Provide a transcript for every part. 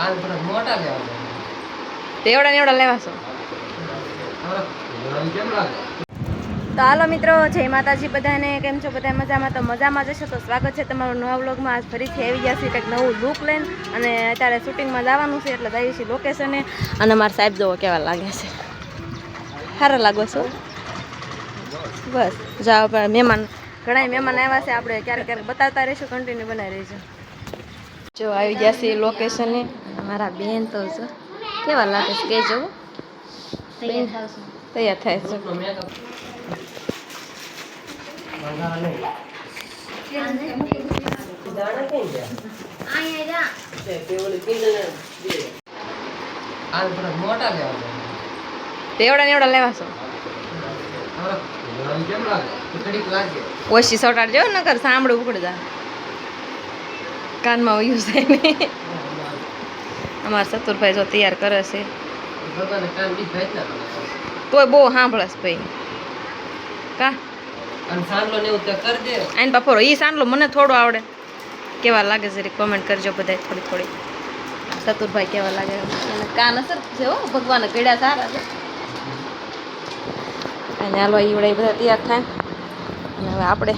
આ થોડા મોટા લેવા તેવડા ને એવડા લેવા છો કેમ લાગે? તો હાલો મિત્રો, જય માતાજી બધાને. કેમ છો બધા? મજામાં? તો મજામાં જશો તો સ્વાગત છે તમારું નવા વ્લોગમાં. આજ ફરીથી આવી ગયા છે કંઈક નવું લુક લઈને, અને અત્યારે શૂટિંગમાં જવાનું છે એટલે જઈએ છીએ લોકેશને. અને મારા સાહેબ જોવો કેવા લાગે છે. સારા લાગો છો? બસ જાઓ. પણ મહેમાન ઘણા મહેમાન આવ્યા છે, આપણે ક્યારેક ક્યારેક બતાવતા રહીશું, કન્ટિન્યુ બનાવી રહીશું. જો આવી ગયા છે લોકેશને. મારા બેન તો જો કેવા લાગે છે કે જો તૈયાર થાય છે. મોટા લેવા તેવડા ને એવડા લેવા છો કેમ લાગે? ઘડીક લાગે ઓછી સોટાડ જો નકર સાંભળું ઉકળી જા કાનમાં વયું છે ને. અમારા સતુરભાઈ જો તૈયાર કરે છે, ભગવાને કામ બીજ ભાઈ ના તોય બહુ સાંભળસ ભાઈ કા અને સાંભળો ને એવું તે કરી દે. આઈને બાપરો ઈ સાંભળો મને થોડું આવડે. કેવા લાગે છે કોમેન્ટ કરજો બધા થોડી થોડી. સતુરભાઈ કેવા લાગે? અને કાન અસર છે હો, ભગવાને ગળ્યા સારા છે. અને હાલો ઈવડે બધા તૈયાર થાય, અને હવે આપણે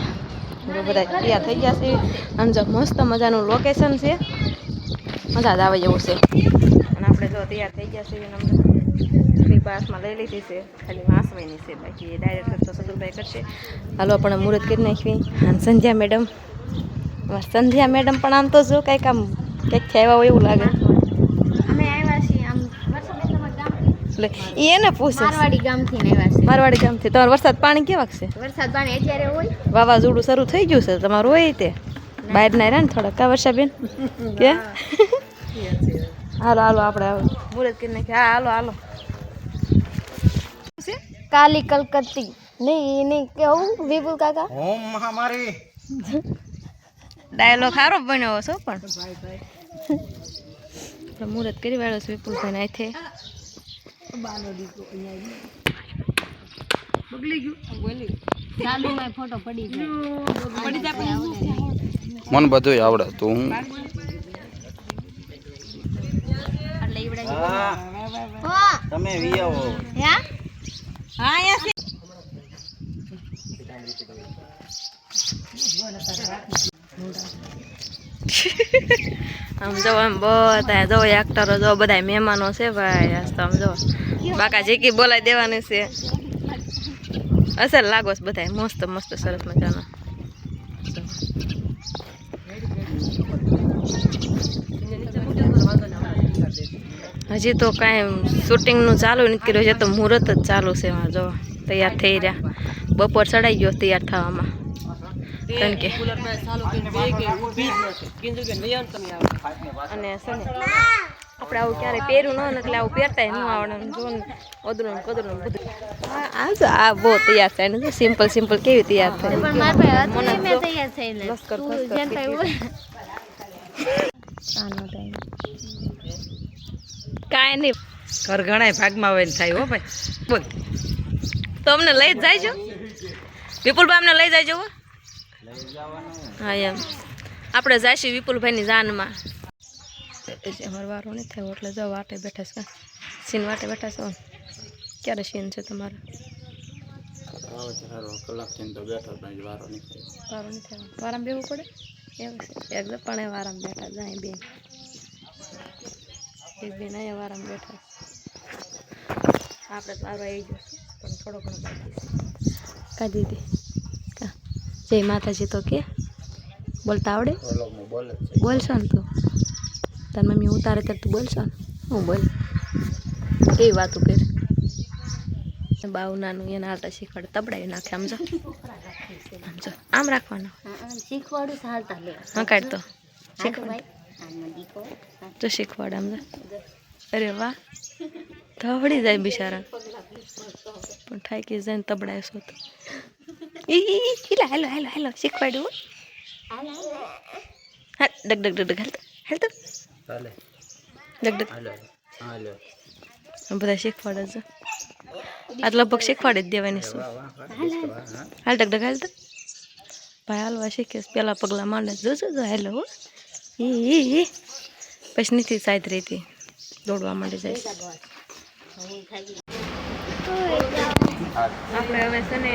બધા તૈયાર થઈ ગયા છે. અને જો મસ્ત મજાનું લોકેશન છે, મજા જ આવે એવું છે. અને આપણે જો તૈયાર થઈ ગયા છીએ, ફ્રી પાસમાં લઈ લીધી છે, ખાલી વાંસવાની છે, બાકી ડાયરેક્ટ તો સદુરભાઈ કરશે. હાલો આપણે મુહૂર્ત કરી નાખવી. અને સંધ્યા મેડમ પણ આમ તો જો કંઈક આમ કંઈક થયા હોય એવું લાગે. અમે આવ્યા છીએ આમ એટલે એને પૂછે મારવાડી ગામથી આવ્યા છે. મારવાડી ગામથી. તમારે વરસાદ પાણી કેવાક છે? વરસાદ પાણી અત્યારે હોય. વાવાઝોડું શરૂ થઈ ગયું છે તમારું? હોય તે બહાર ના રહ્યા ને થોડા કા વર્ષાબેન કે હાલો હાલો આપણે મુહૂર્ત કરી નાખીએ. હા હાલો હાલો. કાલી કલકત્તી નહીં કેવું વિપુલ કાકા? ઓમ મહામારી ડાયલોગ સારો બન્યો છો પણ. મુહૂર્ત કરી વાળો છે વિપુલભાઈ ને. આથી બગલી ગયું બોલી ચાલુમાં ફોટો પડી જાય. મને બધું આવડે તો હું એટલે ઈવડે તમે વી આવો. હે હા યાર આમ જો આમ બધા જો એક્ટરો જો બધા મહેમાનો છે ભાઈ. આજ તો આમ જો બાકા જેકી બોલાવી દેવાની છે. અસર લાગો છે બધા મસ્ત મસ્ત સરસ મજાનો. હજી તો કાંઈ શૂટિંગનું ચાલુ નથી કર્યું છે, તો મુહૂર્ત જ ચાલુ છે. એમાં જો તૈયાર થઈ રહ્યા. બપોર ચડાઈ ગયો તૈયાર થવામાં. કારણ કે અને આપણે આવું ક્યારેય પહેર્યું ન એટલે આવું પહેરતાય ન આવડે. જો ને ઓદરું કદરું બધું આ બહુ તૈયાર થાય ને. સિમ્પલ સિમ્પલ કેવી તૈયાર થાય. પણ મારા પાસે મેં તૈયાર થઈને લશ્કર તું ફસ્કર જનતા હોય આનો ટાઈમ કાંઈ નહીં. ઘર ઘણા ભાગમાં હોય ને થાય હો ભાઈ. બોલ તો અમને લઈ જ જાય વિપુલભાઈ, અમને લઈ જાય હો. હા એમ આપણે જઈશું વિપુલભાઈની જાનમાં. અમારો વારો નહીં થયો એટલે જાઓ વાટે બેઠા છે. સીન વાટે બેઠા છો. ક્યારે સીન છે તમારે? વારો નહીં થયો. વારામાં બેવું પડે એવું છે. એકદમ પણ એ વારામાં બેઠા જાય બેન. એક બેન અહીંયા વારામાં બેઠા. આપણે તો વારો આવી જશે પણ થોડો ઘણો બાકી છે. કા દીદી કા જય માતાજી તો કે બોલતા આવડે? બોલશો ને તું? તાર મમ્મી ઉતારે ત્યારે તું બોલશો ને? હું બોલ કેવી વાતું કરી. બાવ નાનું એને હાલતા શીખવાડે તબડાવી નાખે. આમ જો આમ જો આમ રાખવાનું શીખવાડું ચાલતા લે. હા કાઢ તો શીખવાડ તો શીખવાડ. આમ જો અરે વાહ ધવડી જાય બિચારા પણ થાકી જાય ને તબડાયશો તો. હેલો હેલો હેલો શીખવાડ્યું. હા ડગ ડગ ડગ હાલતો હાલતો ડગ ડગ બધા શીખવાડે છે. આ લગભગ શીખવાડી જ દેવાની શું. હાલ ડગ ડગ હાલતો ભાઈ હાલવા શીખે. પેલા પગલા માંડે જોજો જો હેલો. પછી નથી સાઈડ રહી હતી દોડવા માંડી જાય આપણે હવે છે ને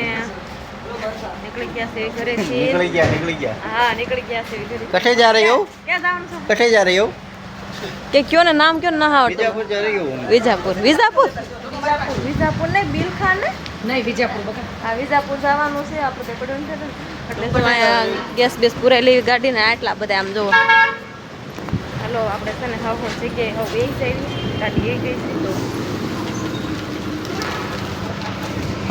નીકળી ગયા છે ઘરે निकल गया હા નીકળી ગયા છે ઘરે कटे जा रही हो ક્યાં જવાનું છે कटे जा रही हो કે કયો ને નામ કયો ના આવડતું बीजापुर जा रही हो વિજાપુર વિજાપુર વિજાપુર ને બિલખા ને નહીં વિજાપુર બકા હા વિજાપુર જવાનું છે આપણે તે પડ્યું છે ને એટલે તો અહીંયા ગેસ બેસ પુરાયેલી ગાડીને આટલા બધા આમ જુઓ હાલો આપણે છે ને હવે જગ્યાએ હવે એ જઈ ગાડી એ ગઈ છે તો